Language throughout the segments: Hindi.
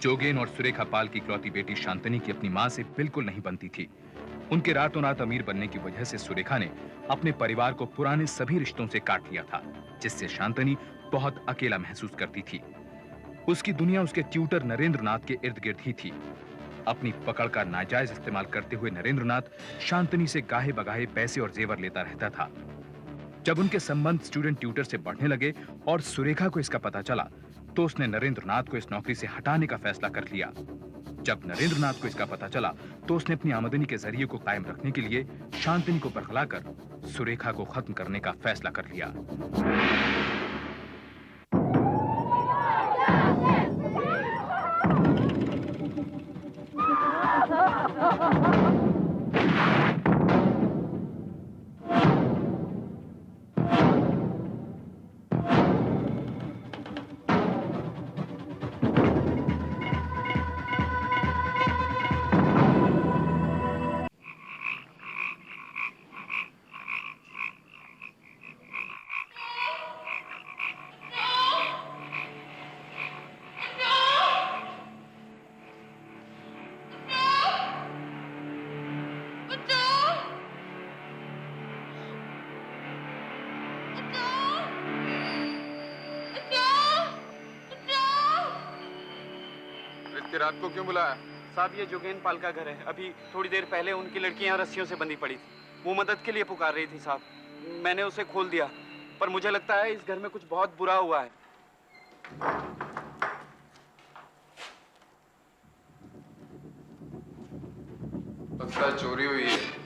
जोगेन और सुरेखा पाल की इकलौती बेटी शांतनी की अपनी मां से बिल्कुल नहीं बनती थी। उनके रातों रात अमीर बनने की वजह से सुरेखा ने अपने परिवार को पुराने सभी रिश्तों से काट लिया था, जिससे शांतनी बहुत अकेला महसूस करती थी। उसकी दुनिया उसके ट्यूटर नरेंद्रनाथ के इर्द गिर्द ही थी। अपनी पकड़ का नाजायज इस्तेमाल करते हुए नरेंद्रनाथ शांतनी से गाहे बगाहे पैसे और जेवर लेता रहता था। जब उनके संबंध स्टूडेंट ट्यूटर से बढ़ने लगे और सुरेखा को इसका पता चला, तो उसने नरेंद्रनाथ को इस नौकरी से हटाने का फैसला कर लिया। जब नरेंद्रनाथ को इसका पता चला, तो उसने अपनी आमदनी के जरिए को कायम रखने के लिए शांतनी को बरगलाकर सुरेखा को खत्म करने का फैसला कर लिया। रात को क्यों बुलाया? साहब, ये जोगेन पाल का घर है। अभी थोड़ी देर पहले उनकी लड़की यहाँ रस्सियों से बंधी पड़ी थी। वो मदद के लिए पुकार रही थी साहब। मैंने उसे खोल दिया, पर मुझे लगता है इस घर में कुछ बहुत बुरा हुआ है। लगता है चोरी हुई है।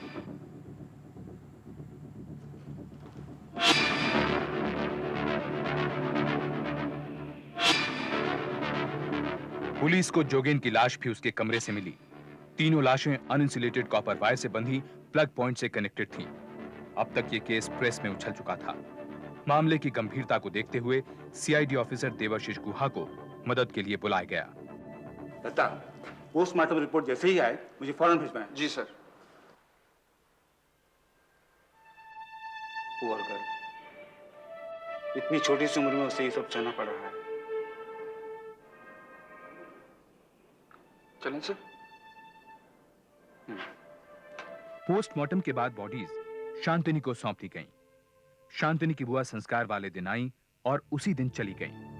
पुलिस को जोगेन की लाश भी उसके कमरे से मिली। तीनों लाशें अनइंसुलेटेड कॉपर वायर से बंधी प्लग पॉइंट से कनेक्टेड थीं। अब तक ये केस प्रेस में उछल चुका था। मामले की गंभीरता को देखते हुए सीआईडी ऑफिसर देवाशीष गुहा को मदद के लिए बुलाया गया। दत्ता, पोस्टमार्टम रिपोर्ट जैसे ही आए मुझे फौरन भिजवाएं। जी सर। पुअर गर्ल, इतनी छोटी सी उम्र में उसे ये सब सहना पड़ रहा है। चलें सर। पोस्टमार्टम के बाद बॉडीज शांतनी को सौंप दी गईं। शांतनी की बुआ संस्कार वाले दिन आई और उसी दिन चली गईं।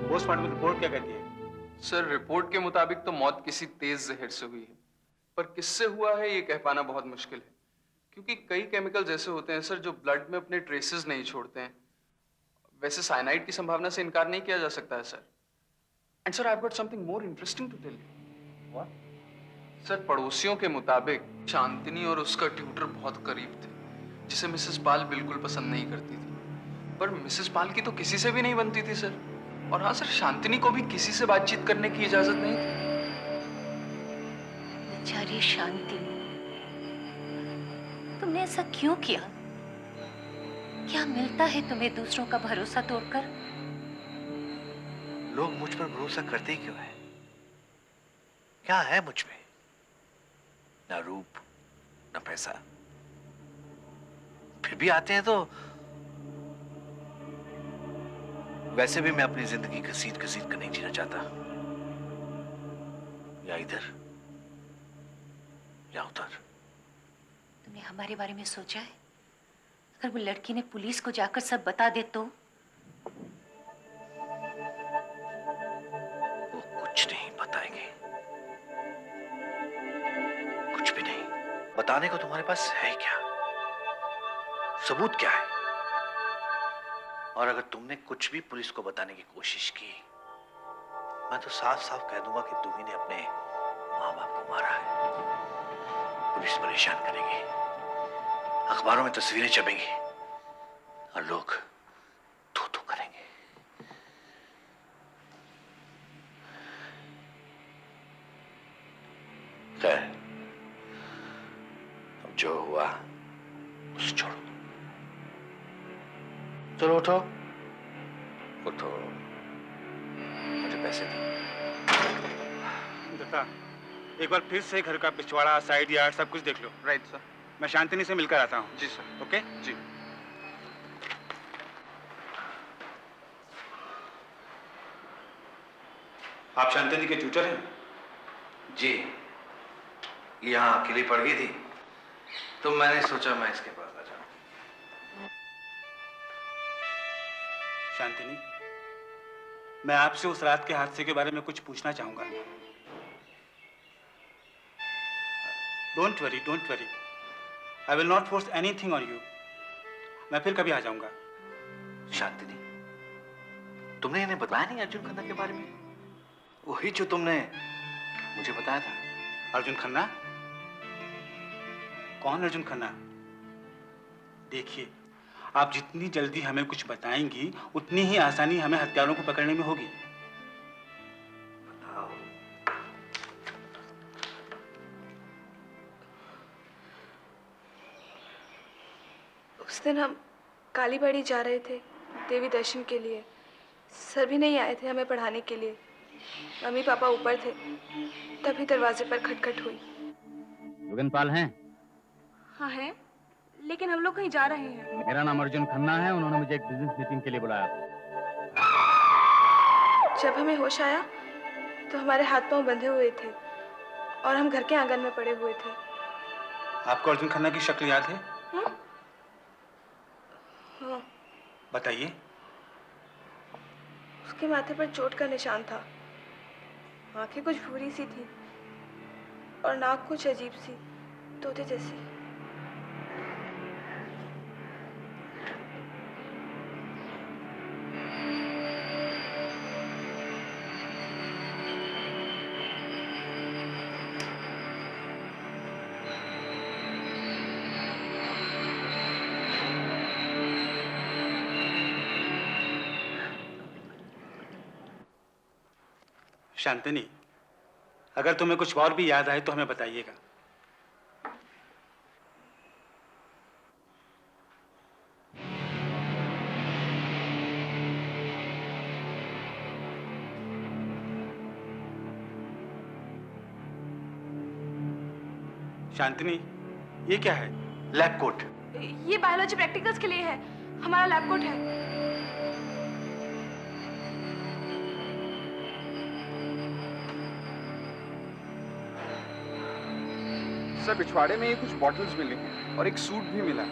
पोस्टमार्टम रिपोर्ट क्या कहती है? सर, रिपोर्ट के मुताबिक तो मौत किसी तेज जहर से हुई है, पर किससे हुआ है ये कह पाना बहुत मुश्किल है, क्योंकि कई केमिकल्स ऐसे होते हैं सर जो ब्लड में अपने ट्रेसेस नहीं छोड़ते हैं। वैसे साइनाइड की संभावना से इनकार नहीं किया जा सकता है sir. And sir, I have got something more interesting to tell you. What? Sir, पड़ोसियों के मुताबिक शांतिनी और उसका ट्यूटर बहुत करीब थे, जिसे मिसेस पाल बिल्कुल पसंद नहीं करती थी। पर मिसेस पाल की तो किसी से भी नहीं बनती थी सर। और हाँ सर, शांतिनी को भी किसी से बातचीत करने की इजाजत नहीं थी। बेचारी शांतिनी, तुमने ऐसा क्यों किया? क्या मिलता है तुम्हें दूसरों का भरोसा तोड़कर? लोग मुझ पर भरोसा करते ही क्यों है? क्या है मुझ में? ना रूप, ना पैसा। फिर भी आते हैं तो वैसे भी मैं अपनी जिंदगी घसीट घसीट कर नहीं जीना चाहता। या इधर या उधर। तुमने हमारे बारे में सोचा है? अगर वो लड़की ने पुलिस को जाकर सब बता दे तो? वो कुछ नहीं बताएंगे, कुछ भी नहीं। बताने को तुम्हारे पास है क्या? सबूत क्या है? और अगर तुमने कुछ भी पुलिस को बताने की कोशिश की, मैं तो साफ साफ कह दूंगा कि तुम्ही ने अपने माँ बाप को मारा है। पुलिस परेशान करेगी, अखबारों में तस्वीरें छपेंगी और लोग थू थू करेंगे। खैर, जो हुआ उसे छोड़ो। चलो उठो उठो, मुझे पैसे दो। दत्ता, एक बार फिर से घर का पिछवाड़ा, साइड यार्ड सब कुछ देख लो। Right sir. मैं शांतिनी से मिलकर आता हूँ। जी सर। ओके? जी। आप शांतिनी के ट्यूटर हैं? जी, यहाँ अकेली पड़ गई थी तो मैंने सोचा मैं इसके पास आ जाऊं। शांतिनी, मैं आपसे उस रात के हादसे के बारे में कुछ पूछना चाहूंगा। Don't worry, don't worry, I will not force anything on you. मैं फिर कभी आ जाऊंगा। शांतिनी, तुमने इन्हें बताया नहीं अर्जुन खन्ना के बारे में? वही जो तुमने मुझे बताया था। अर्जुन खन्ना? कौन अर्जुन खन्ना? देखिए, आप जितनी जल्दी हमें कुछ बताएंगी उतनी ही आसानी हमें हत्यारों को पकड़ने में होगी। बताओ। उस दिन हम कालीबाड़ी जा रहे थे देवी दर्शन के लिए। सर भी नहीं आए थे हमें पढ़ाने के लिए। मम्मी पापा ऊपर थे, तभी दरवाजे पर खटखट हुई। युगनपाल हैं? हाँ है, लेकिन हम लोग कहीं जा रहे हैं। मेरा नाम अर्जुन खन्ना है, उन्होंने मुझे एक बिजनेस मीटिंग के लिए बुलाया था। जब हमें होश आया तो हमारे हाथ पांव बंधे हुए थे और हम घर के आंगन में पड़े हुए थे। आपको अर्जुन खन्ना की शक्ल याद है? हाँ। बताइए। उसके माथे पर चोट का निशान था। आंखें कुछ भूरी सी थी और नाक कुछ अजीब सी, तोते जैसी। शांतिनी, अगर तुम्हें कुछ और भी याद आए तो हमें बताइएगा। शांतिनी, ये क्या है? Lab coat. ये बायोलॉजी प्रैक्टिकल्स के लिए है, हमारा लैब कोट है। सर पिछवाड़े में ये कुछ बॉटल्स मिली हैं और एक सूट भी मिला।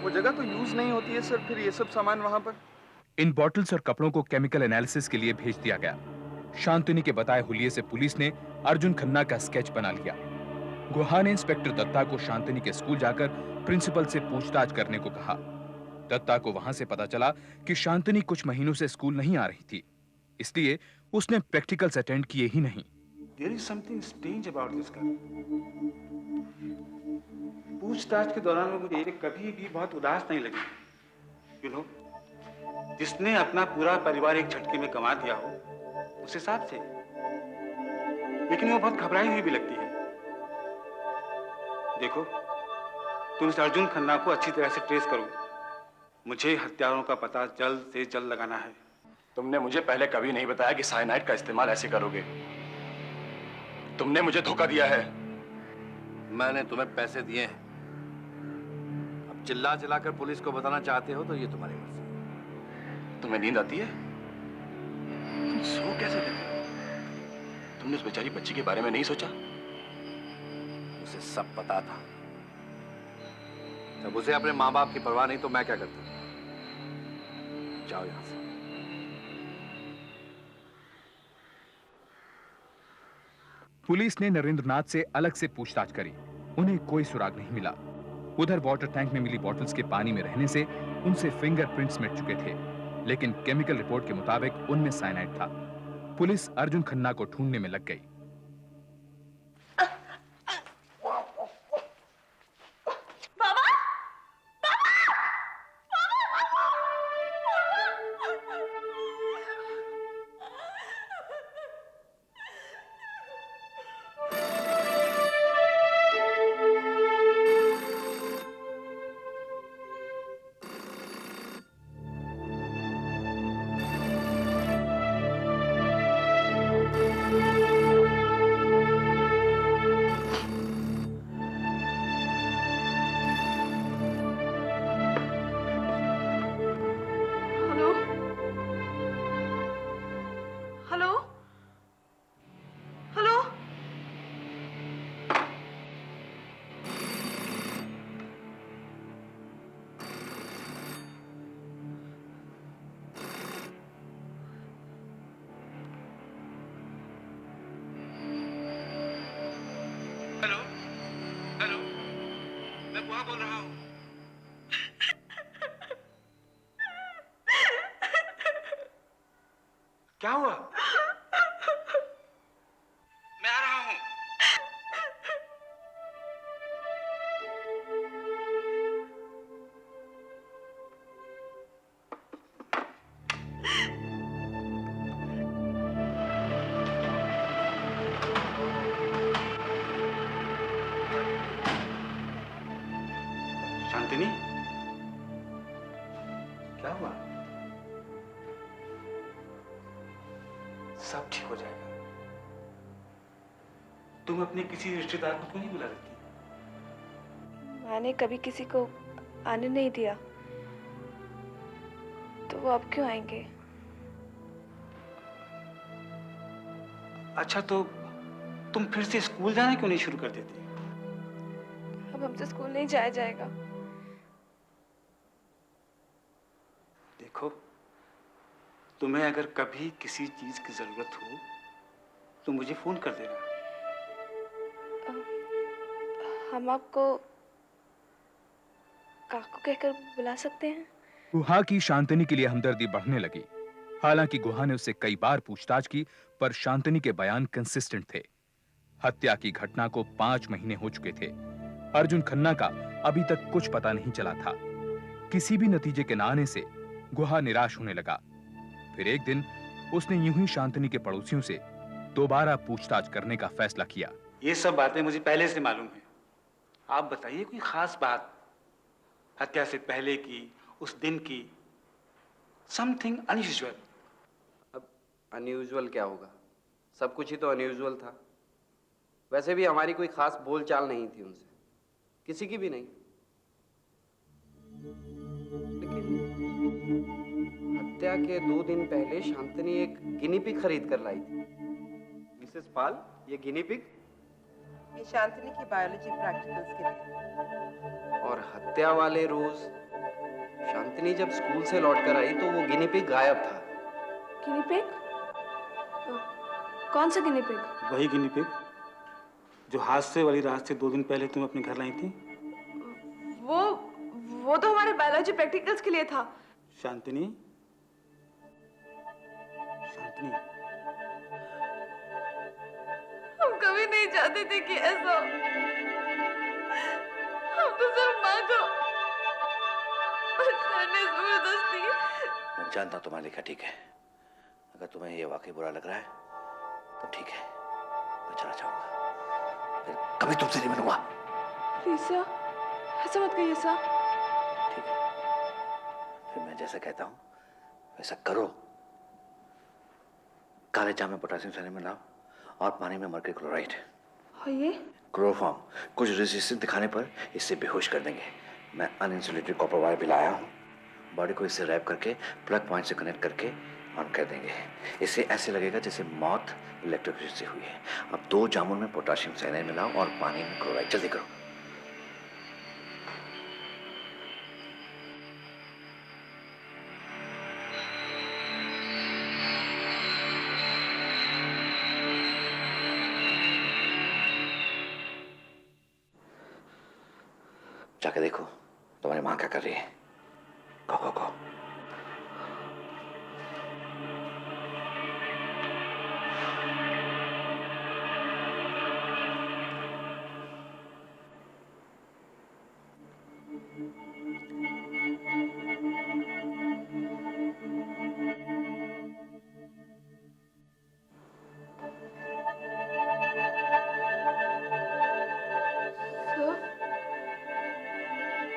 वो जगह तो यूज नहीं होती है सर, फिर ये सब सामान वहां पर। इन बॉटल्स और कपड़ों को केमिकल एनालिसिस के लिए भेज दिया गया। शांतिनी के बताए हुलिये से पुलिस ने अर्जुन खन्ना का स्केच बना लिया। गुहा ने इंस्पेक्टर दत्ता को शांतिनी के स्कूल जाकर प्रिंसिपल से पूछताछ करने को कहा। दत्ता को वहां से पता चला कि शांतिनी कुछ महीनों से स्कूल नहीं आ रही थी, इसलिए उसने प्रैक्टिकल्स अटेंड किए ही नहीं। There is something strange about this girl. पूछताछ के दौरान वो मुझे कभी भी बहुत उदास नहीं लगी। You know, जिसने अपना पूरा परिवार एक झटके में गंवा दिया हो, उस हिसाब से। लेकिन वो बहुत घबराई हुई भी लगती है। देखो, तुम इस अर्जुन खन्ना को अच्छी तरह से ट्रेस करो। मुझे हत्यारों का पता जल्द से जल्द लगाना है। तुमने मुझे पहले कभी नहीं बताया कि साइनाइड का इस्तेमाल ऐसे करोगे। तुमने मुझे धोखा दिया है। मैंने तुम्हें पैसे दिए हैं। अब चिल्ला चिल्लाकर पुलिस को बताना चाहते हो तो ये तुम्हारी मर्जी। तुम्हें नींद आती है? तुम सो कैसे लेते हो? तुमने उस बेचारी बच्ची के बारे में नहीं सोचा? उसे सब पता था। जब उसे अपने माँ बाप की परवाह नहीं तो मैं क्या करता? जाओ यहां से। पुलिस ने नरेंद्रनाथ से अलग से पूछताछ करी, उन्हें कोई सुराग नहीं मिला। उधर वाटर टैंक में मिली बॉटल्स के पानी में रहने से उनसे फिंगरप्रिंट्स मिट चुके थे, लेकिन केमिकल रिपोर्ट के मुताबिक उनमें साइनाइड था। पुलिस अर्जुन खन्ना को ढूंढने में लग गई। हेलो हेलो, मैं बुआ बोल रहा हूँ। क्या हुआ? मैं आ रहा हूँ। शांतिनी, क्या हुआ? सब ठीक हो जाएगा। तुम अपने किसी रिश्तेदार को क्यों नहीं बुला लेती? मैंने कभी किसी को आने नहीं दिया, तो वो अब क्यों आएंगे? अच्छा, तो तुम फिर से स्कूल जाना क्यों नहीं शुरू कर देती? अब हमसे स्कूल नहीं जाया जाएगा। देखो, तुम्हें अगर कभी किसी चीज की जरूरत हो तो मुझे फोन कर देना। हम आपको काकू कहकर बुला सकते हैं? गुहा की शांतनी के लिए हमदर्दी बढ़ने लगी। हालांकि गुहा ने उससे कई बार पूछताछ की, पर शांतनी के बयान कंसिस्टेंट थे। हत्या की घटना को 5 महीने हो चुके थे। अर्जुन खन्ना का अभी तक कुछ पता नहीं चला था। किसी भी नतीजे के न आने से गुहा निराश होने लगा। फिर एक दिन उसने यूं ही शांतनी के पड़ोसियों से दोबारा पूछताछ करने का फैसला किया। ये सब बातें मुझे पहले से मालूम है। आप बताइए कोई खास बात, हत्या से पहले की, उस दिन की, समथिंग अनयूजुअल। अब अनयूजुअल क्या होगा? सब कुछ ही तो अनयूजुअल था। वैसे भी हमारी कोई खास बोलचाल नहीं थी उनसे, किसी की भी नहीं। लेकिन हत्या के 2 दिन पहले शांतनी एक गिनी पिग खरीद कर लाई थी। मिसेस पाल, ये गिनी पिग? ये शांतनी की बायोलॉजी प्रैक्टिकल्स के लिए। और हत्या वाले रोज शांतनी जब स्कूल से लौटकर आई तो वो गिनी पिग गायब था। Guinea pig? कौन सा गिनी पिग? वही गिनी पिग जो हादसे वाली रात से 2 दिन पहले तुम अपने घर लाई थी। वो तो हमारे बायोलॉजी प्रैक्टिकल्स के लिए था। शांतनी, शांतनी, हम कभी नहीं चाहते थे कि ऐसा हो। हम तो सिर्फ माँ को जबरदस्ती। मैं जानता हूं तुम्हारे लिखा ठीक है। अगर तुम्हें ये वाकई बुरा लग रहा है तो ठीक है, मैं चला जाऊंगा, फिर कभी तुमसे नहीं मिलूंगा। प्लीज सर, ऐसा मत कहिए सर। ठीक है, फिर मैं जैसा कहता हूं वैसा करो। काले जाम में पोटेशियम साइनाइड मिलाओ और पानी में मर्क्यूरी क्लोराइड। और ये क्लोरोफॉर्म कुछ रेजिस्टेंस दिखाने पर इससे बेहोश कर देंगे। मैं अनइंसुलेटेड कॉपर वायर भी लाया हूँ। बॉडी को इससे रैप करके प्लग पॉइंट से कनेक्ट करके ऑन कर देंगे। इससे ऐसे लगेगा जैसे मौत इलेक्ट्रोक्यूशन से हुई है। अब 2 जामुन में पोटेशियम साइनाइड मिलाओ और पानी में क्लोराइड। जल्दी करो। जाके देखो तुम्हारी माँ क्या कर रही है। गो गो गो।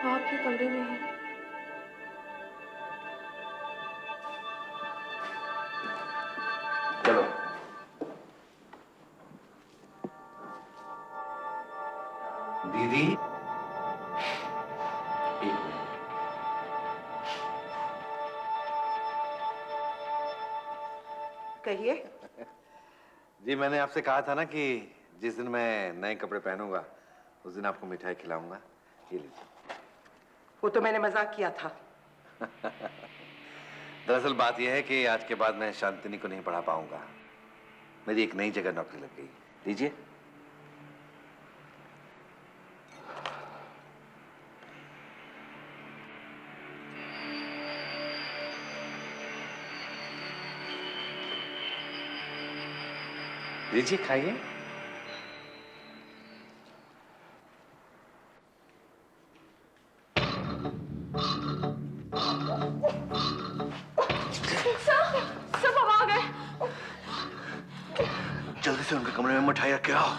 आपके कमरे में है। चलो। दीदी, कहिए। जी मैंने आपसे कहा था ना कि जिस दिन मैं नए कपड़े पहनूंगा उस दिन आपको मिठाई खिलाऊंगा। ये लीजिए। वो तो मैंने मजाक किया था। दरअसल बात यह है कि आज के बाद मैं शांतिनी को नहीं पढ़ा पाऊंगा। मेरी एक नई जगह नौकरी लग गई। लीजिए। लीजिए खाइए। सब अब आ गए। जल्दी से उनके कमरे में मिठाई रख के आओ।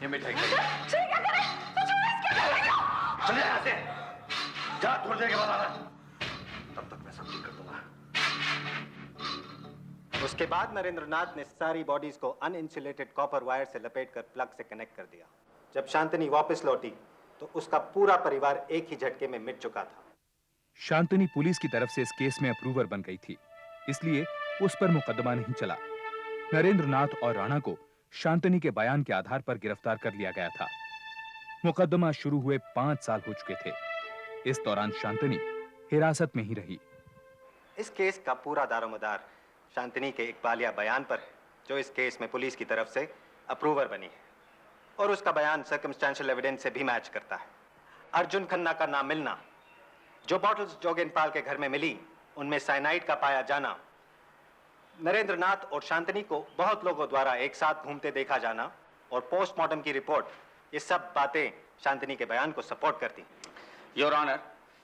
ये मिठाई खाइए। क्या करें? चले यहाँ से। जा थोड़ी देर के बाद आना। तब तक मैं सब ठीक कर दूंगा। उसके बाद नरेंद्रनाथ ने सारी बॉडीज को अनइंसुलेटेड कॉपर वायर से लपेटकर प्लग से कनेक्ट कर दिया। जब शांतनी वापस लौटी तो उसका पूरा परिवार एक ही झटके में मिट चुका था। शांतनी पुलिस की तरफ से इस केस में अप्रूवर बन गई थी, इसलिए उस पर मुकदमा नहीं चला। नरेंद्रनाथ और राणा को शांतनी के बयान के आधार पर गिरफ्तार कर लिया गया था। मुकदमा शुरू हुए 5 साल हो चुके थे। इस दौरान शांतनी हिरासत में ही रही। इस केस का पूरा दारोमदार शांतनी के इकबालिया बयान पर है, जो इस केस में पुलिस की तरफ से अप्रूवर बनी है, और उसका बयान सर्कमस्टेंशियल एविडेंस से भी मैच करता है। अर्जुन खन्ना का नाम मिलना, जो बॉटल्स जोगेनपाल के घर में मिली उनमें साइनाइड का पाया जाना, नरेंद्रनाथ और शांतनी को बहुत लोगों द्वारा एक साथ घूमते देखा जाना और पोस्टमार्टम की रिपोर्ट, ये सब बातें शांतनी के बयान को सपोर्ट करती। योर ऑनर,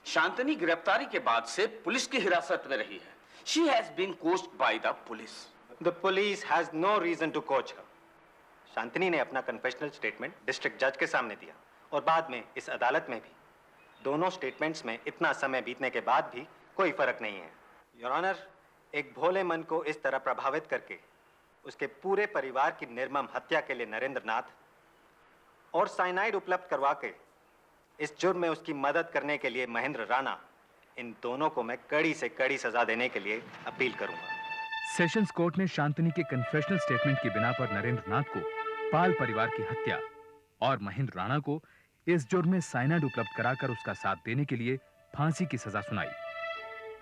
शांतनी गिरफ्तारी के बाद से पुलिस की हिरासत में रही है। She has been coached by the police. The police has no reason to coach her. शांतनी ने अपना कन्फेशनल स्टेटमेंट डिस्ट्रिक्ट जज के सामने दिया और बाद में इस अदालत में भी। दोनों स्टेटमेंट्स में इतना समय बीतने के बाद भी कोई फर्क नहीं है। योर ऑनर, एक भोले मन को इस तरह प्रभावित करके उसके पूरे परिवार की निर्मम हत्या के लिए नरेंद्रनाथ और साइनाइड उपलब्ध करवा के इस जुर्म में उसकी मदद करने के लिए महेंद्र राणा, इन दोनों को मैं कड़ी से कड़ी सजा देने के लिए अपील करूंगा। सेशंस कोर्ट ने शांतनी के कन्फेशनल स्टेटमेंट की बिना पर नरेंद्रनाथ को पाल परिवार की हत्या और महेंद्र राणा को इस जुर्म में साइनाइड उपलब्ध कराकर उसका साथ देने के लिए फांसी की सजा सुनाई।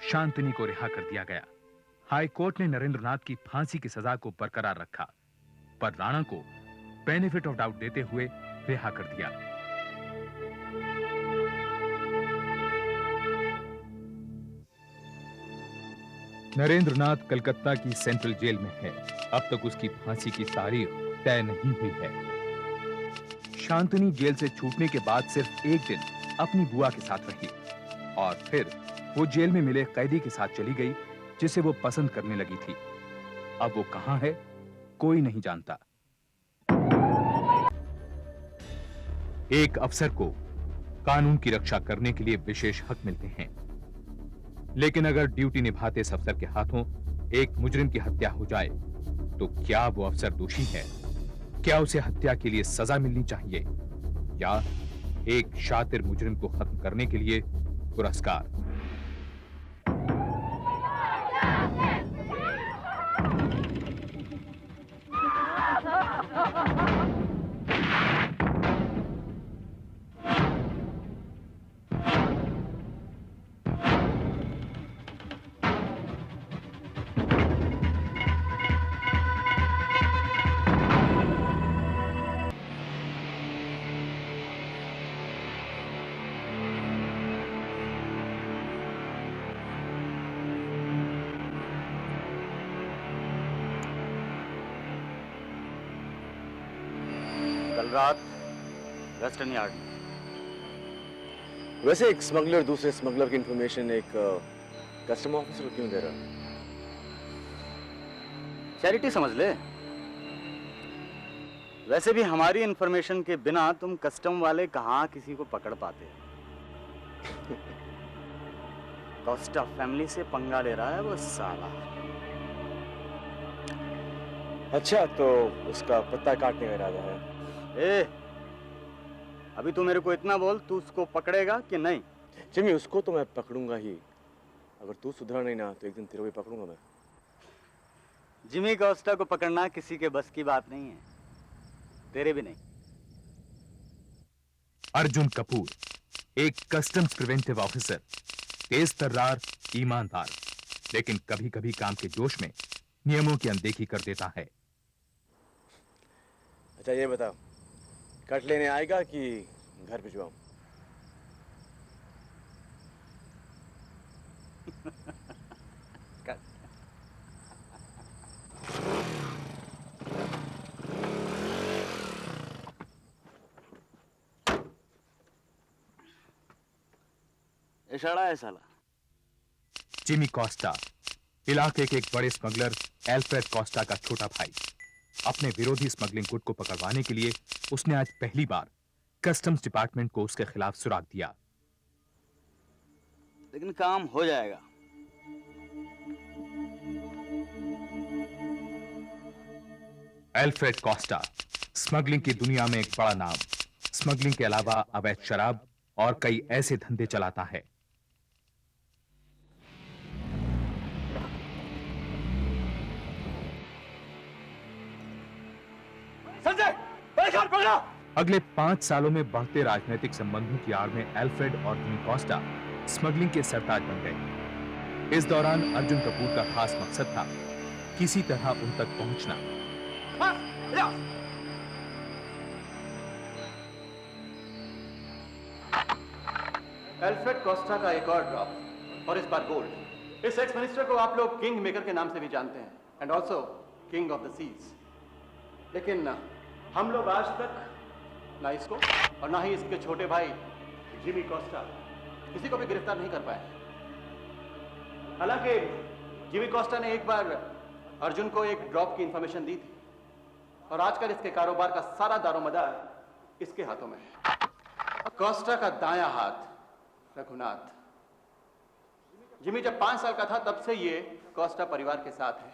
शांतनी को रिहा कर दिया गया। हाई कोर्ट ने नरेंद्रनाथ की फांसी की सजा को बरकरार रखा, पर राणा को बेनिफिट ऑफ डाउट देते हुए रिहा कर दिया। नरेंद्रनाथ कलकत्ता की सेंट्रल जेल में है। अब तक उसकी फांसी की तारीख तय नहीं हुई है। शांतनी जेल से छूटने के बाद सिर्फ एक दिन अपनी बुआ के साथ रही और फिर वो जेल में मिले कैदी के साथ चली गई जिसे वो पसंद करने लगी थी। अब वो कहां है, कोई नहीं जानता। एक अफसर को कानून की रक्षा करने के लिए विशेष हक मिलते हैं, लेकिन अगर ड्यूटी निभाते इस अफसर के हाथों एक मुजरिम की हत्या हो जाए तो क्या वो अफसर दोषी है? क्या उसे हत्या के लिए सजा मिलनी चाहिए या एक शातिर मुजरिम को खत्म करने के लिए पुरस्कार? रात वेस्टर्न यार्ड में। वैसे एक स्मगलर दूसरे स्मगलर की इंफॉर्मेशन एक कस्टम ऑफिसर को क्यों दे रहा? चैरिटी समझ ले। वैसे भी हमारी इंफॉर्मेशन के बिना तुम कस्टम वाले कहाँ किसी को पकड़ पाते? कॉस्टा फैमिली से पंगा ले रहा है वो साला। अच्छा, तो उसका पत्ता काटने का इरादा है? ए, अभी तू मेरे को इतना बोल, तू उसको पकड़ेगा कि नहीं? जिमी, उसको तो मैं पकड़ूंगा ही। अगर तू सुधरा नहीं ना तो एक दिन तेरे को भी पकड़ूंगा मैं। जिमी कॉस्टा को पकड़ना किसी के बस की बात नहीं है, तेरे भी नहीं। अर्जुन कपूर, एक कस्टम्स प्रिवेंटिव ऑफिसर, तेज तर्रार, ईमानदार, लेकिन कभी कभी काम के जोश में नियमों की अनदेखी कर देता है। अच्छा ये बताओ, कट लेने आएगा कि घर भिजवाऊं? इशारा है साला। जिमी कॉस्टा, इलाके के एक बड़े स्मगलर एल्फ्रेड कॉस्टा का छोटा भाई। अपने विरोधी स्मगलिंग गुट को पकड़वाने के लिए उसने आज पहली बार कस्टम्स डिपार्टमेंट को उसके खिलाफ सुराग दिया। लेकिन काम हो जाएगा। एल्फ्रेड कॉस्टा स्मगलिंग की दुनिया में एक बड़ा नाम, स्मगलिंग के अलावा अवैध शराब और कई ऐसे धंधे चलाता है। संजय, परेशान पकड़ा! अगले 5 सालों में बढ़ते राजनीतिक संबंधों की आड़ में एल्फ्रेड और जिमी कॉस्टा स्मगलिंग के सरताज बन गए। इस दौरान अर्जुन कपूर का खास मकसद था किसी तरह उन तक पहुंचना। एल्फ्रेड कॉस्टा का एक और ड्रॉप, और इस बार गोल्ड। इस एक्स मिनिस्टर को आप लोग किंग मेकर के नाम से भी जानते हैं, and also king of the seas. लेकिन हम लोग आज तक ना इसको और ना ही इसके छोटे भाई जिमी कॉस्टा किसी को भी गिरफ्तार नहीं कर पाए। हालांकि जिमी कॉस्टा ने एक बार अर्जुन को एक ड्रॉप की इंफॉर्मेशन दी थी, और आजकल इसके कारोबार का सारा दारोमदार इसके हाथों में है। कॉस्टा का दायां हाथ रघुनाथ। जिमी जब 5 साल का था तब से ये कॉस्टा परिवार के साथ है।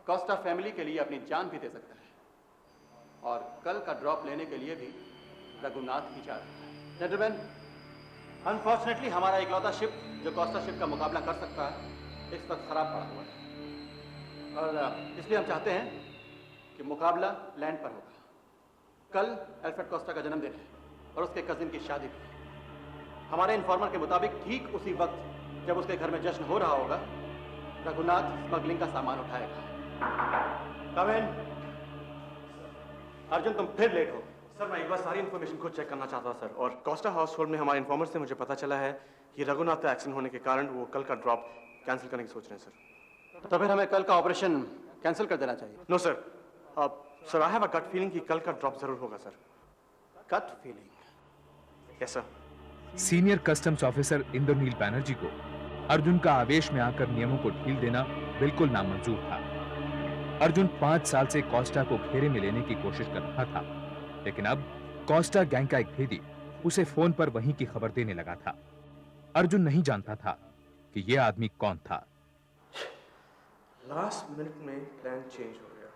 कॉस्टा फैमिली के लिए अपनी जान भी दे सकता है, और कल का ड्रॉप लेने के लिए भी रघुनाथ ही जा रहा है। जेंटलमैन, अनफॉर्चुनेटली हमारा इकलौता शिप जो कॉस्टा शिप का मुकाबला कर सकता है इस वक्त खराब पड़ा हुआ है, और इसलिए हम चाहते हैं कि मुकाबला लैंड पर होगा। कल एल्फ्रेड कॉस्टा का जन्मदिन है और उसके कजिन की शादी भी। हमारे इन्फॉर्मर के मुताबिक ठीक उसी वक्त जब उसके घर में जश्न हो रहा होगा, रघुनाथ स्मगलिंग का सामान उठाएगा। कम इन। अर्जुन, तुम फिर लेट हो। सर, मैं एक बार सारी इन्फॉर्मेशन को चेक करना चाहता सर, और कॉस्टा हाउस होल्ड में हमारे इन्फॉर्मर से मुझे पता चला है कि रघुनाथ का एक्सीडेंट होने के कारण वो कल का ड्रॉप कैंसिल करने की सोच रहे हैं सर। तो फिर हमें कल का ऑपरेशन कैंसिल कर देना चाहिए। No sir, sir I have a gut feeling कि कल का ड्रॉप जरूर होगा सर। Gut feeling? Yes sir. Senior customs officer Indranil Banerjee को अर्जुन का आवेश में आकर नियमों को ढील देना बिल्कुल नामंजूर था। अर्जुन 5 साल से कॉस्टा को घेरे में लेने की कोशिश कर रहा था, लेकिन अब कॉस्टा गैंग का एक भेदी उसे फोन पर वहीं की खबर देने लगा था। अर्जुन नहीं जानता था कि यह आदमी कौन था। लास्ट मिनट में प्लान चेंज हो गया।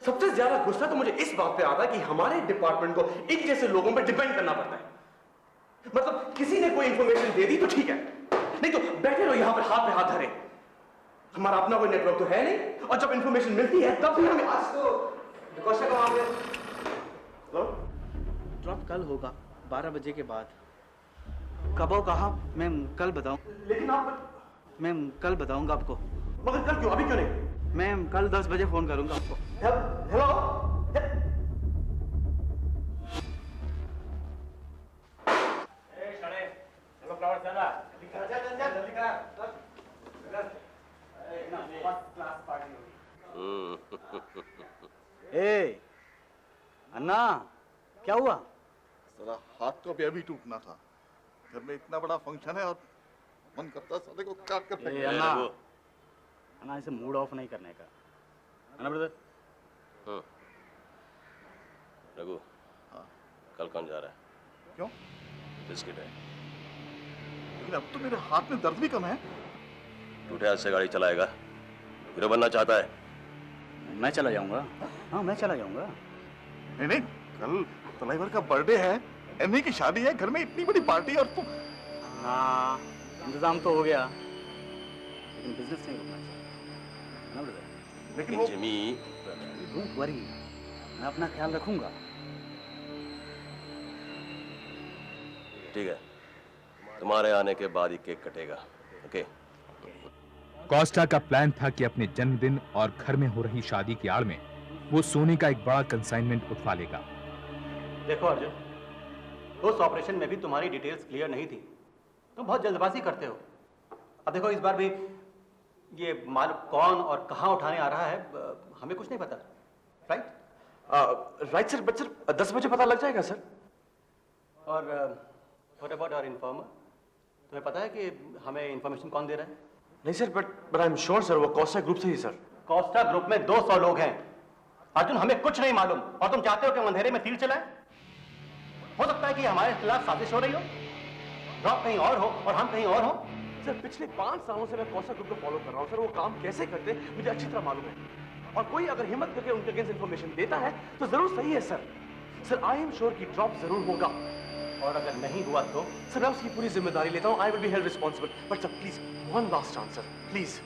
सबसे ज्यादा गुस्सा तो मुझे इस बात पे आता है कि हमारे डिपार्टमेंट को इन जैसे लोगों पे डिपेंड करना पड़ता है। मतलब किसी ने कोई इंफॉर्मेशन दे दी तो ठीक है, नहीं तो बैठे रहो यहां पर हाथ पे हाथ धरे। हमारा अपना कोई नेटवर्क तो है नहीं, और जब इंफॉर्मेशन मिलती है तब भी हमें आज तो कॉस्टा का मामले। हेलो, ड्रॉप कल होगा 12 बजे के बाद। कब हो, कहाँ? मैं कल बताऊं। लेकिन आप? मैं कल बताऊंगा आपको। मगर कल क्यों, अभी क्यों नहीं? मैं कल 10 बजे फोन करूंगा आपको। हेलो, अन्ना, क्या हुआ? साला हाथ तो अभी टूटना था। घर में इतना बड़ा फंक्शन है और मन करता है साले को काट कर फेंक अन्ना, अन्ना इसे मूड ऑफ नहीं करने का, है ना ब्रदर? रघु, कल कौन जा रहा है? क्यों? बिस्किट है। लेकिन अब तो मेरे हाथ में दर्द भी कम है। टूटे हाथ से गाड़ी चलाएगा? हीरो बनना चाहता है? मैं चला जाऊंगा। हाँ, मैं चला जाऊंगा। नहीं नहीं, कल तलाईवर का बर्थडे है, एमी की शादी है, घर में इतनी बड़ी पार्टी और तुम। हाँ, इंतजाम तो हो गया, लेकिन बिजनेस नहीं रुकना चाहिए, है ना ब्रदर? लेकिन वो जिमी, डोंट वरी, मैं अपना ख्याल रखूंगा। ठीक है, तुम्हारे आने के बाद ही केक कटेगा, ओके? कॉस्टा का प्लान था कि अपने जन्मदिन और घर में हो रही शादी की आड़ में वो सोने का एक बड़ा कंसाइनमेंट उठवा लेगा। देखो अर्जुन, उस ऑपरेशन में भी तुम्हारी डिटेल्स क्लियर नहीं थी, तुम बहुत जल्दबाजी करते हो। अब देखो, इस बार भी ये माल कौन और कहाँ उठाने आ रहा है हमें कुछ नहीं पता, right? Right sir, but sir 10 बजे पता लग जाएगा सर। और व्हाट अबाउट आवर इन्फॉर्मर? तुम्हें पता है कि हमें इन्फॉर्मेशन कौन दे रहा है? नहीं sir, but I am sure sir, वो कोस्टा ग्रुप से ही सर। कोस्टा ग्रुप में 200 लोग हैं अर्जुन, हमें कुछ नहीं मालूम, और तुम चाहते हो कि हम अंधेरे में तीर चलाएं? हो सकता है कि हमारे खिलाफ साजिश हो रही हो, ड्रॉप कहीं और हो और हम कहीं और हो। सर पिछले 5 सालों से मैं कोस्टा ग्रुप को फॉलो कर रहा हूँ सर, वो काम कैसे करते मुझे अच्छी तरह मालूम है, और कोई अगर हिम्मत करके उनके अगेंस्ट इन्फॉर्मेशन देता है तो जरूर सही है sir. Sir I am sure कि ड्रॉप जरूर होगा, और अगर नहीं हुआ तो? सर मैं उसकी पूरी जिम्मेदारी लेता हूँ, आई will be held responsible, but sir please one last chance sir, please.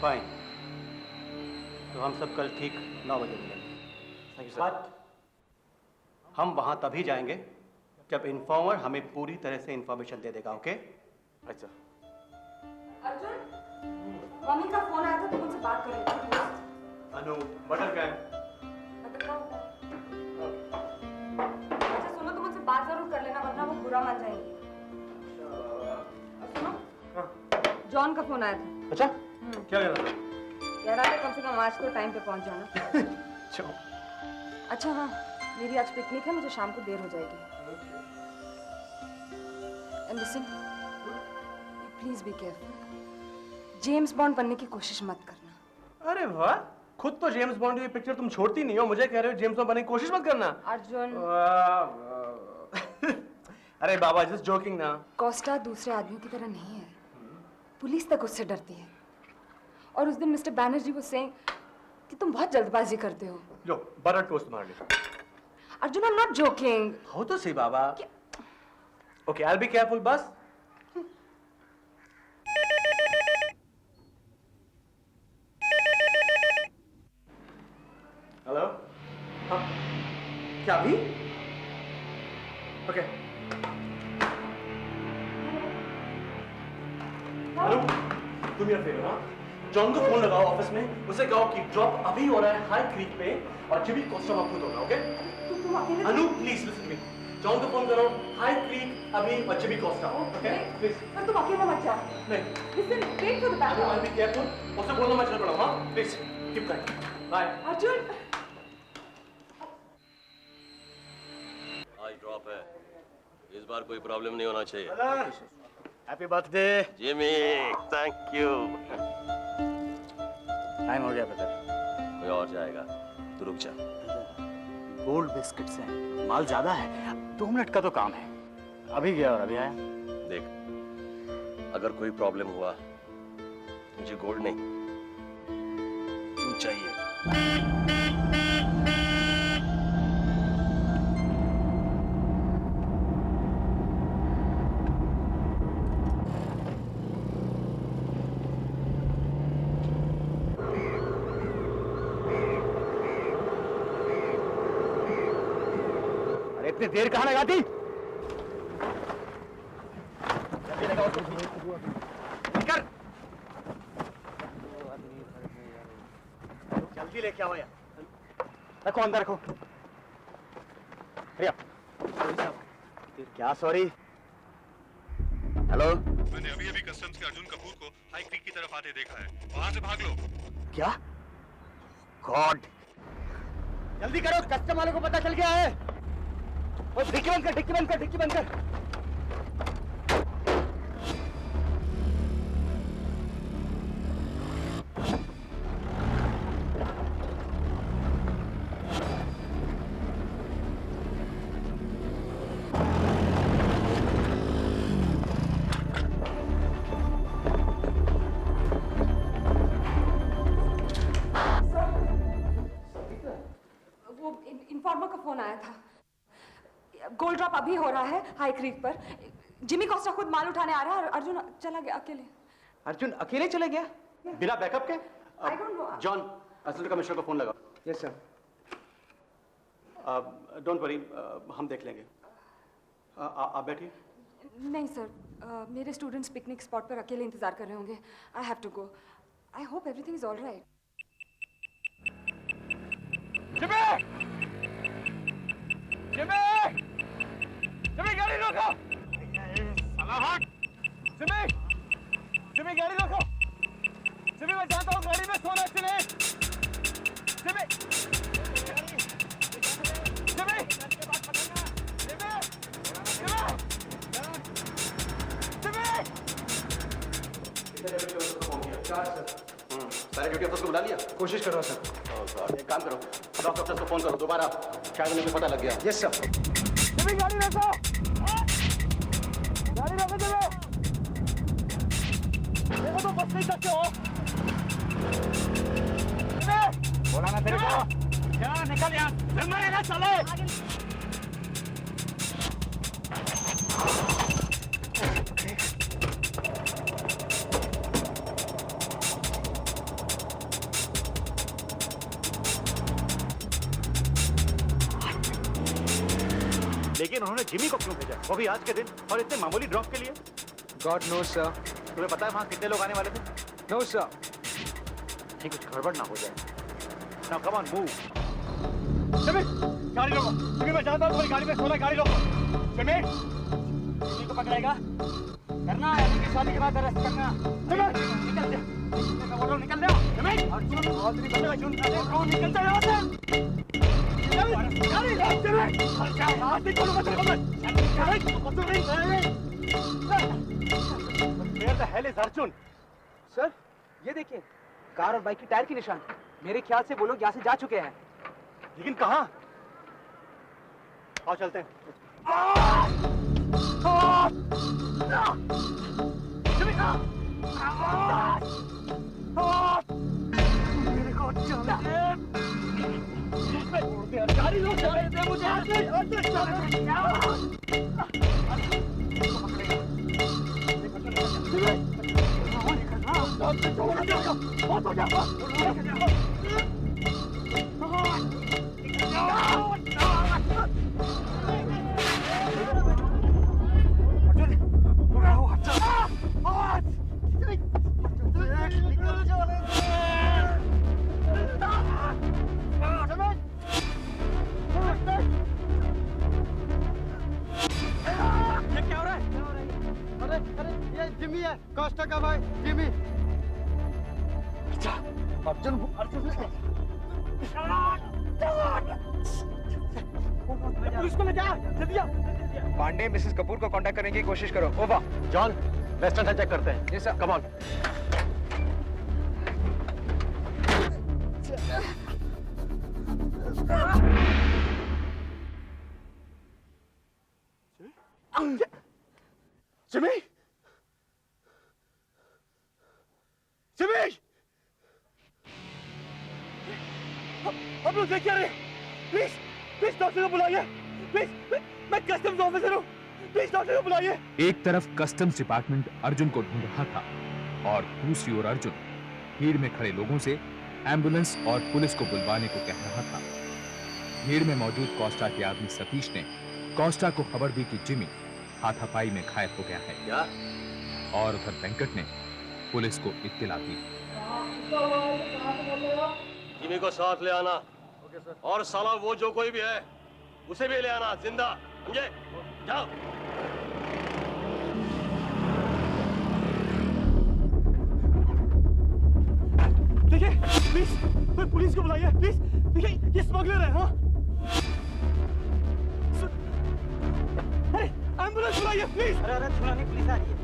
Fine, तो हम सब कल ठीक 9 बजे मिलेंगे। Thank you sir. बट हम वहां तभी जाएंगे जब इन्फॉर्मर हमें पूरी तरह से इन्फॉर्मेशन दे देगा, ओके? अच्छा। अर्जुन, मम्मी का फोन आया था, तुम उनसे बात कर रही थी। अनु, बटर कैन। अच्छा सुनो, तुम उनसे बात जरूर कर लेना, वरना वो बुरा मान जाएंगे। सुनो, जॉन का फोन आया था। अच्छा, क्या कह रहा था? कह रहा था कम से कम आज तो टाइम पे पहुंच जाना। अच्छा हाँ, मेरी आज पिकनिक है, मुझे शाम को देर हो जाएगी। And listen, please be careful, James bond बनने की कोशिश मत करना। अरे वाह, खुद तो जेम्स बॉन्ड की पिक्चर तुम छोड़ती नहीं हो, मुझे कह रहे हो जेम्स बॉन्ड बनने की कोशिश मत करना। अर्जुन, अरे बाबा, जस्ट जोकिंग ना। कोस्टा दूसरे आदमियों की तरह नहीं है, पुलिस तक उससे डरती है। और उस दिन मिस्टर बैनर्जी वो सेइंग कि तुम बहुत जल्दबाजी करते हो। लो, बटर टोस्ट तुम्हारे लिए। Arjun, I am not joking. हो तो सही बाबा। Okay, I will be careful बस। हेलो, हाँ, क्या अभी? ओके। हेलो, तुम मेरा फेवर, हाँ? जॉन को फोन लगाओ ऑफिस में, उसे कहो कि ड्रॉप अभी हो रहा है हाई क्रीक पे और जिमी कोस्टा वहां खुद होगा, okay? Anu, please listen me. John को फोन करो, हाई क्रीक अभी और जिमी कोस्टा, ओके? प्लीज। पर तुम अकेला मत जाओ। नहीं। Listen, wait for the backup. I will be careful, उसे बोलना मत चल पड़ो, हाँ? Please, keep going. Bye. Arjun, आज ड्रॉप है, इस बार कोई प्रॉब्लम नहीं होना चाहिए। Happy birthday Jimmy, thank you. Time हो गया ब्रदर। कोई और जाएगा, तू रुक जा। गोल्ड बिस्किट्स हैं, माल ज्यादा है, 2 मिनट का तो काम है। अभी गया और अभी आया। देख, अगर कोई प्रॉब्लम हुआ, मुझे गोल्ड नहीं, तू चाहिए। इतनी देर कहाँ लगाती? कर। जल्दी लेके आओ यार। रखो, अंदर रखो। भैया, क्या सॉरी? हेलो, मैंने अभी अभी कस्टम्स के अर्जुन कपूर को हाई क्रीक की तरफ आते देखा है, वहां से भाग लो। क्या? गॉड! जल्दी करो, कस्टम वाले को पता चल गया है। और डिक्की बंद कर, डिक्की बंद कर, डिक्की बंद कर। इन्फॉर्मर का फोन आया था। गोल्ड ड्रॉप अभी हो रहा है हाई क्रीक पर। जिमी कोस्टा खुद माल उठाने आ रहा है और अर्जुन चला गया अकेले। अर्जुन अकेले चले गया बिना बैकअप के? I don't know. John, assistant commissioner को फोन लगाओ। Yes sir. डोंट वरी, हम देख लेंगे। आप बैठिए। नहीं सर, मेरे स्टूडेंट्स पिकनिक स्पॉट पर अकेले इंतजार कर रहे होंगे। I have to go. I hope everything is all right. Jimmy गाड़ी रोको! साला हट! जिमी गाड़ी रोको! जिमी मैं चाहता हूँ गाड़ी में सोना चले! जिमी! सारे ड्यूटी अफसर को बुला लिया? कोशिश करो सर। एक काम करो, डॉक्टर अफसर को फोन करो दोबारा, शायद उन्हें पता लग गया। Yes sir. गाड़ी रोको! गाड़ी रोको जरा! देखो तो बच नहीं सकते हो। बोला ना तेरे को, क्या निकल यहाँ, फिर मरेगा साले। लेकिन उन्होंने जिमी को क्यों भेजा, वो भी आज के दिन और इतने मामूली ड्रॉप के लिए? God no sir. तुम्हें पता है वहाँ कितने लोग आने वाले थे? No sir. नहीं कुछ गड़बड़ ना हो जाए। Now come on move. Jimmy, गाड़ी रोको। जिमी मैं जानता हूँ तुम्हारी गाड़ी में सोना, गाड़ी रोको। जिमी, जिमी को पकड़ेगा? करना है, अभी की शादी के बाद अरेस्ट करना। जिमी, निकल जा। मैं बोल रहा हूँ निकल जा। जिमी, अर्जुन, बहुत निकल जा, अर्जुन, निकल जा यहाँ से। अर्जुन सर, ये देखिए कार और बाइक की टायर के निशान। मेरे ख्याल से वो लोग यहाँ से जा चुके हैं। लेकिन कहाँ? आओ चलते हैं। मेरे को गाड़ी लोग जा रहे थे मुझे जिमी है, कोस्टा का भाई जिमी। अच्छा, अर्जुन पुलिस को ले जा, जल्दी आ। पांडे, मिसेस कपूर को कांटेक्ट करने की कोशिश करो। ओवर। जॉन, वेस्टर्न चेक करते हैं। Yes sir. Come on. Jimmy, Jimmy, हम लोग देख क्या रहे? प्लीज, प्लीज डॉक्टर को बुलाइए। प्लीज, मैं कस्टम्स ऑफिसर हूँ। प्लीज डॉक्टर को बुलाइए। एक तरफ कस्टम्स डिपार्टमेंट अर्जुन को ढूंढ रहा था और दूसरी ओर अर्जुन भीड़ में खड़े लोगों से एम्बुलेंस और पुलिस को बुलवाने को कह रहा था। भीड़ में मौजूद कोस्टा के आदमी सतीश ने कोस्टा को खबर दी कि जिमी हाथापाई में घायल हो गया है। क्या? और उधर वेंकट ने पुलिस को इत्तला दी। जिमी को साथ ले आना। और साला वो जो कोई भी है उसे भी ले आना जिंदा, समझे? जाओ। देखिए, प्लीज, मैं पुलिस को बुलाइए प्लीज। ये स्मगलर है। हाँ अरे एम्बुलेंस बुलाइए प्लीज। अरे छुड़ाने पुलिस आ रही है।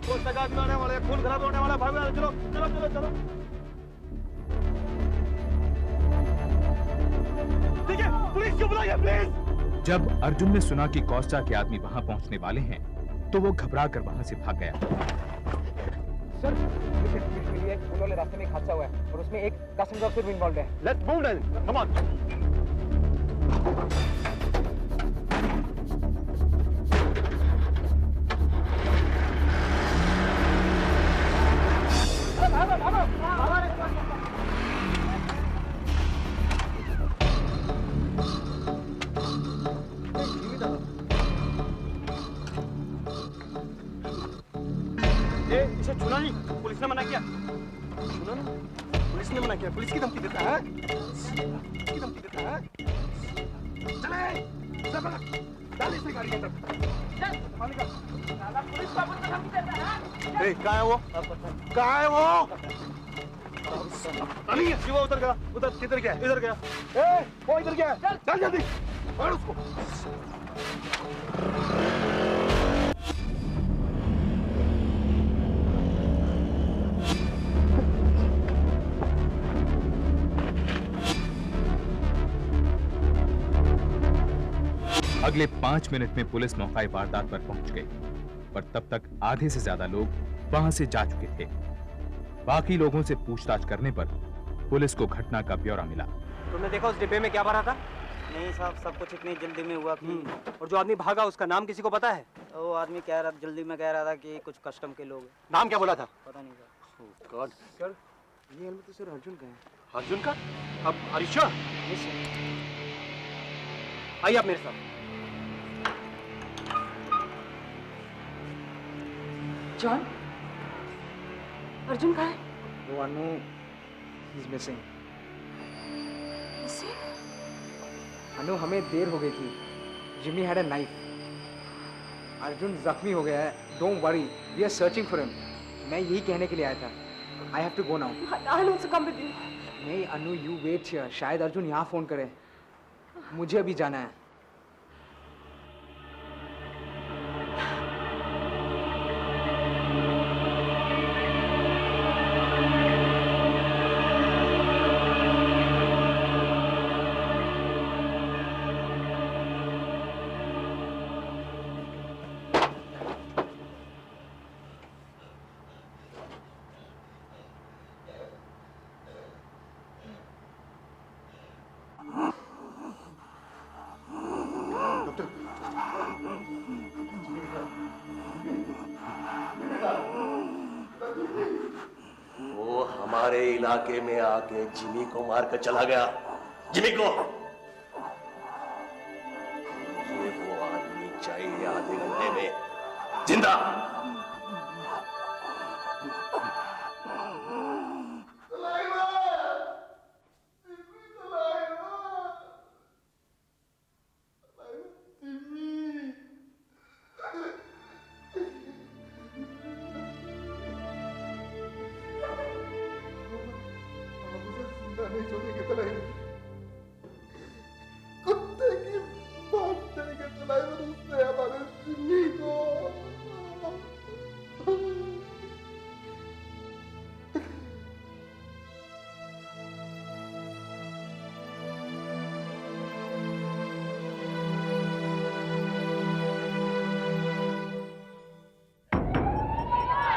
कोई सगा आने वाले, खून खराब होने वाला, भागो चलो चलो चलो चलो। ठीक है, पुलिस को बुलाइए प्लीज। जब अर्जुन ने सुना कि कोस्टा के आदमी वहां पहुंचने वाले हैं तो वो घबरा कर वहां से भाग गया। सर, के लिए उन्होंने रास्ते में एक हादसा हुआ है और उसमें एक कस्टम्स ऑफिसर भी इन्वॉल्व है। Let's move then, come on. इसे छूना नहीं, पुलिस ने मना किया। छूना नहीं, पुलिस ने मना किया। पुलिस की धमकी देता है, पुलिस की धमकी देता है। चले डाल इसे गाड़ी के अंदर। पुलिस बाबू को धमकी देता है। कहाँ है वो? कहाँ है वो? नहीं है, वो उधर गया। उधर किधर गया? इधर गया। वो इधर गया। चल जल्दी पकड़ उसको। अगले 5 मिनट में पुलिस मौका वारदात पर पहुंच गई, पर तब तक आधे से ज्यादा लोग वहां से जा चुके थे। बाकी लोगों से पूछताछ करने पर पुलिस को घटना का ब्यौरा मिला। तुमने देखा उस डिब्बे में क्या भरा था? नहीं साहब, सब कुछ इतनी जल्दी में हुआ कि। और जो आदमी भागा उसका नाम किसी को पता है? वो आदमी कह रहा जल्दी में कह रहा था कि कुछ कस्टम के लोग। नाम क्या बोला था? पता नहीं सर। ओह गॉड। सर ये हेलमेट तो सर अर्जुन का है। अर्जुन का? अब हरीशा? आइए आप मेरे साथ। जॉन, अर्जुन कहाँ है? वो अनु, he is missing. अनु, हमें देर हो गई थी। Jimmy had a knife. Arjun जख्मी हो गया है। Don't worry, we are searching for him. मैं यही कहने के लिए आया था। I have to go now. I'll also come with you. नहीं अनु, यू वेट हियर। शायद अर्जुन यहाँ फोन करे। मुझे अभी जाना है। वो हमारे इलाके में आके जिमी को मारकर चला गया। जिमी को ये वो आदमी चाहिए आधे घंटे में जिंदा। नहीं छोड़ेंगे तलाई।